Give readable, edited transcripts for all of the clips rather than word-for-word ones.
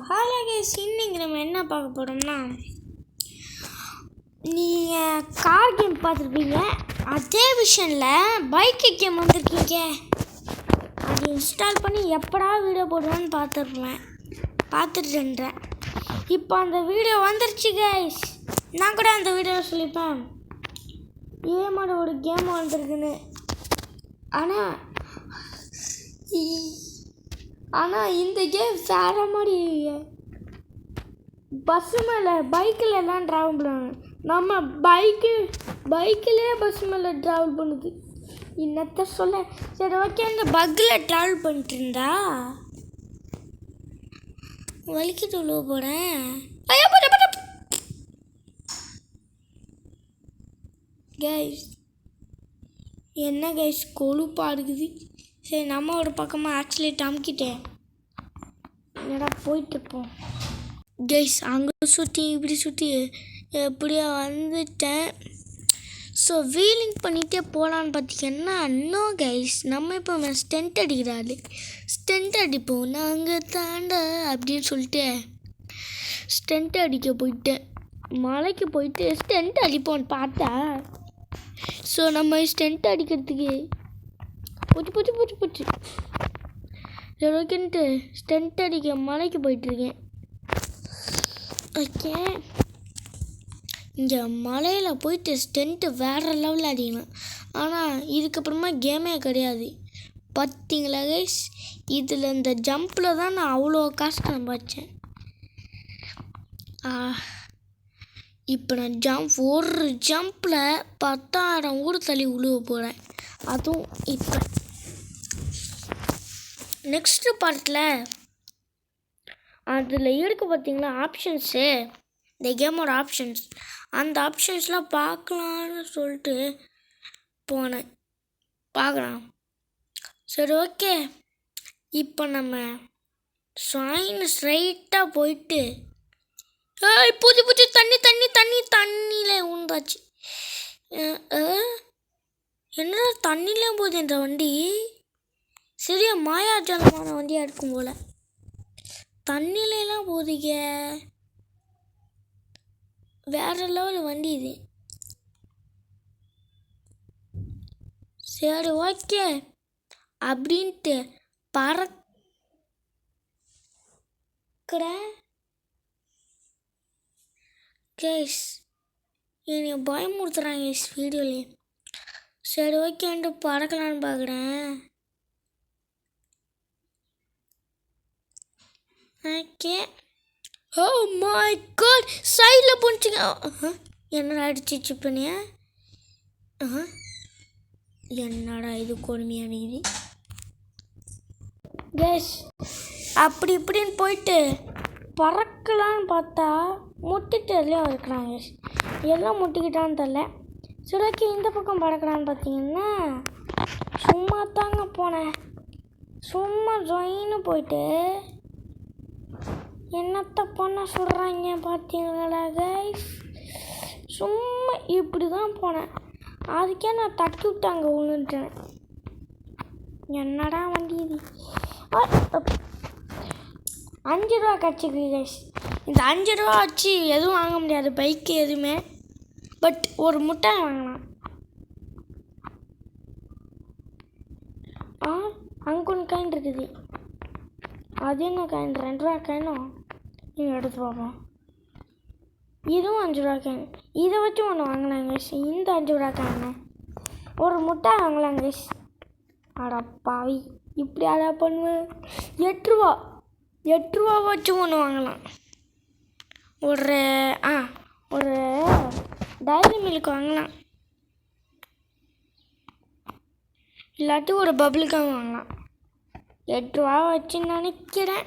Hello guys, இன்னைக்கு நம்ம என்ன பார்க்க போகிறோம்னா, நீங்கள் கார் கேம் பார்த்துருப்பீங்க, அதே விஷயத்தில் பைக்கு கேம் வந்திருக்கீங்க. அது இன்ஸ்டால் பண்ணி எப்படா வீடியோ போடுவேன்னு பார்த்துட்டுன்றேன். இப்போ அந்த வீடியோ வந்துருச்சு கைஸ். நான் கூட அந்த வீடியோ சொல்லிப்பேன், ஏமாட ஒரு கேம் வந்துருக்குன்னு. ஆனால் இந்த கேம் வேறு மாதிரி. பஸ்ஸு மேலே பைக்கில் எல்லாம் ட்ராவல் பண்ணுவாங்க. நம்ம பைக்கிலே பஸ் மேலே ட்ராவல் பண்ணுது. என்னத்த சொல்ல. சரி, ஓகே. அந்த பக்கில் ட்ராவல் பண்ணிட்டு இருந்தா வலிக்கிட்டு உள்ள போகிறேன். கைஸ், என்ன கைஸ் கொழுப்பாக இருக்குது. சரி, நம்ம ஒரு பக்கமாக ஆக்சிலேட் அமுக்கிட்டேன். என்னடா போயிட்டுருப்போம் கைஸ். அங்கே சுற்றி இப்படி சுற்றி எப்படியோ வந்துட்டேன். ஸோ வீலிங் பண்ணிகிட்டே போகலான்னு பார்த்தீங்கன்னா, இன்னும் கைஸ் நம்ம இப்போ ஸ்டென்ட் அடிக்கிறாரு. ஸ்டென்ட் அடிப்போம் நாங்கள் தாண்ட அப்படின்னு சொல்லிட்டு ஸ்டென்ட் அடிக்க போயிட்டேன். மலைக்கு போயிட்டு ஸ்டென்ட் அடிப்போம்னு பார்த்தா, ஸோ நம்ம ஸ்டென்ட் அடிக்கிறதுக்கு போச்சு ஓகேன்ட்டு ஸ்டென்ட் அடிக்க மலைக்கு போயிட்டுருக்கேன். ஓகே, இங்கே மலையில் போயிட்டு ஸ்டென்ட்டு வேறு லெவலில் அடிக்கணும். ஆனால் இதுக்கப்புறமா கேமே கிடையாது. பார்த்தீங்களா கைஸ், இதில் இந்த ஜம்பில் தான் நான் அவ்வளோ காசு சம்பாதிச்சேன். இப்போ நான் ஒரு ஜம்பில் 10,000 ஊர் தள்ளி உழுவ போகிறேன். அதுவும் இப்போ நெக்ஸ்ட்டு பார்ட்டில் அதில் இருக்கு பார்த்தீங்களா ஆப்ஷன்ஸு, இந்த கேமோட ஆப்ஷன்ஸ். அந்த ஆப்ஷன்ஸ்லாம் பார்க்கலான்னு சொல்லிட்டு போனேன். பார்க்கலாம். சரி, ஓகே. இப்போ நம்ம ஸ்ட்ரைட்டாக போயிட்டு பூச்சி தண்ணியில் உண்டாச்சு. என்னடா தண்ணியிலே போகுது இந்த வண்டி. சரியா மாயாஜாலமான வண்டியாக இருக்கும் போல். தண்ணியிலலாம் போகுதுங்க. வேறு லெவல் வண்டி இது. சரி, ஓகே அப்படின்ட்டு பறக்கிறேன் கேஸ். என்னை பயமுறுத்துறாங்க கேஸ் வீடியோலேயே. சரி, ஓகேன்ட்டு பறக்கலான்னு பார்க்குறேன். ஓகே. ஓ மை காட், சைடில் போச்சுங்க. என்னடா அடிச்சிச்சு பண்ணியா? என்னடா இது கொடுமையான இது கேஸ். அப்படி இப்படின்னு போயிட்டு பறக்கலான்னு பார்த்தா முட்டிட்டு எல்லாம் இருக்கிறாங்க. எல்லாம் முட்டிக்கிட்டான்னு தெரில. சிலக்கு இந்த பக்கம் பறக்கலான்னு பார்த்தீங்கன்னா சும்மா தாங்க போனேன். சும்மா ஜொயின்னு போயிட்டு என்னத்த பண்ண சொல்கிறாங்க பார்த்தீங்களா கைஸ். சும்மா இப்படி தான் போனேன். அதுக்கே நான் தட்டி விட்டாங்க விழுந்துட்டேன். என்னடா வண்டி இது. 5 ரூபா கிடச்சிருக்கு கைஸ். இந்த 5 ரூபா வச்சு எதுவும் வாங்க முடியாது, பைக்கு எதுவுமே. பட் ஒரு முட்டாய் வாங்கலாம். அங்கே ஒன்று காயின் இருக்குது. அது என்ன காயின்? 2 ரூபா காயினும் நீங்கள் எடுத்து பார்ப்போம். இதுவும் 5 ரூபா காயின். இதை வச்சு ஒன்று வாங்கலாங்க. இந்த 5 ரூபா காயின் ஒரு முட்டாய் வாங்கலாங்க. அடா பாவி, இப்படி அடா பண்ணுவேன். 8 ரூபா வச்சு ஒன்று வாங்கலாம். ஒரு டைரி மில்க் வாங்கலாம். இல்லாட்டி ஒரு பபிள்காம் வாங்கலாம். 8 ரூபா வச்சு நினைக்கிறேன்.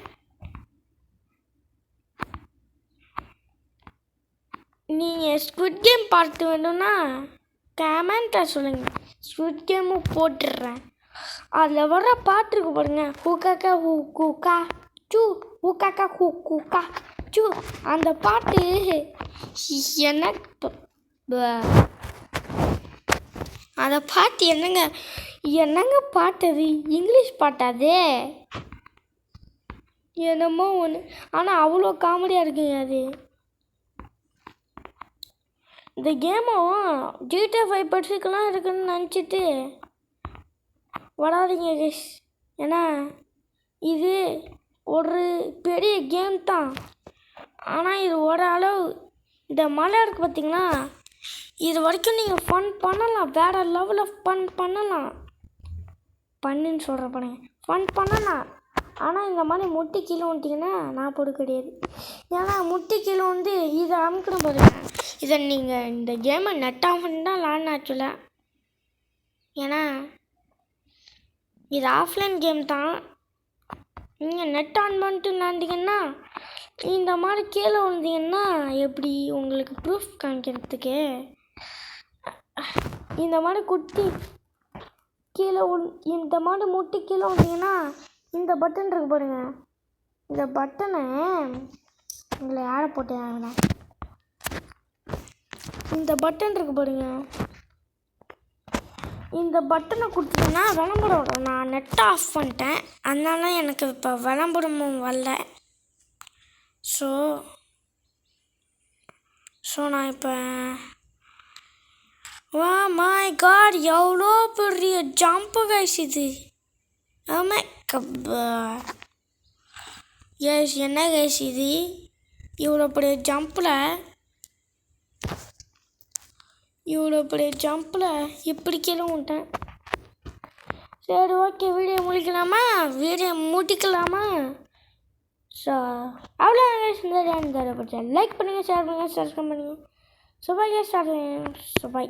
நீங்கள் ஸ்குவிட் கேம் பார்த்து வேணும்னா கமெண்ட்டில் சொல்லுங்கள். ஸ்குவிட் கேமும் போட்டுடுறேன். அதில் வர்ற பாட்டு இருக்கு பாருங்க, ஹூக்காக்கா ஹூ கூக்கா சூ, ஹூக்காக்கா ஹூ கூக்கா சூ. அந்த பாட்டு அந்த பாட்டு என்னங்க பாட்டு? அது இங்கிலீஷ் பாட்டு. அது என்னமோ ஒன்று, ஆனால் அவ்வளோ காமெடியாக இருக்குங்க அது. இந்த கேமும் GTA 5 பட்ஸுக்கெல்லாம் இருக்குன்னு நினச்சிட்டு வராதிங்க கைஸ். ஏன்னா இது ஒரு பெரிய கேம் தான், ஆனால் இது ஓரளவு இந்த மலை இருக்குது பார்த்தீங்களா, இது வரைக்கும் நீங்கள் ஃபன் பண்ணலாம், வேறு லெவலில் ஃபன் பண்ணலாம். பண்ணுன்னு சொல்கிற பாருங்க, ஃபன் பண்ணலாம். ஆனால் இந்த மாதிரி முட்டி கீழே வந்துட்டிங்கன்னா நான் போட கிடையாது. ஏன்னா முட்டி கீழே வந்து இதை அமுக்கணும் பாருங்க. இதை நீங்கள் இந்த கேமை நெட் ஆஃப் பண்ணி தான் விளாட்ணும் ஆக்சுவலாக. ஏன்னா இது ஆஃப்லைன் கேம் தான். நீங்கள் நெட் ஆன் பண்ணிட்டு விளாண்டிங்கன்னா இந்த மாதிரி கீழே விழுந்தீங்கன்னா எப்படி உங்களுக்கு ப்ரூஃப் காமிக்கிறதுக்கு இந்த மாதிரி குட்டி கீழே இந்த மாதிரி முட்டி கீழே விழுந்தீங்கன்னா இந்த பட்டன் இருக்கு பாருங்க, இந்த பட்டனை உங்களை யாரை போட்டேன், இந்த பட்டன் இருக்கு பாருங்க, இந்த பட்டனை கொடுத்தீங்கன்னா விளம்பரம் வரும். நான் நெட் ஆஃப் பண்ணிட்டேன், அதனால எனக்கு இப்போ விளம்பரமும் வரல. ஸோ நான் இப்போ வா மை காட் எவ்வளோ பெரிய ஜம்ப்பு கைஸ் இது. ஆமா எஸ் என்ன கைஸ் இது, இவ்வளோ பெரிய ஜம்பில் இப்படி கீழே விட்டேன். சரி ஓகே, வீடியோ முடிக்கலாமா? ஸோ அவ்வளோ கைஸ், லைக் பண்ணுங்கள், ஷேர் பண்ணுங்கள், சப்ஸ்கிரைப் பண்ணுங்கள். So bye guys, so by.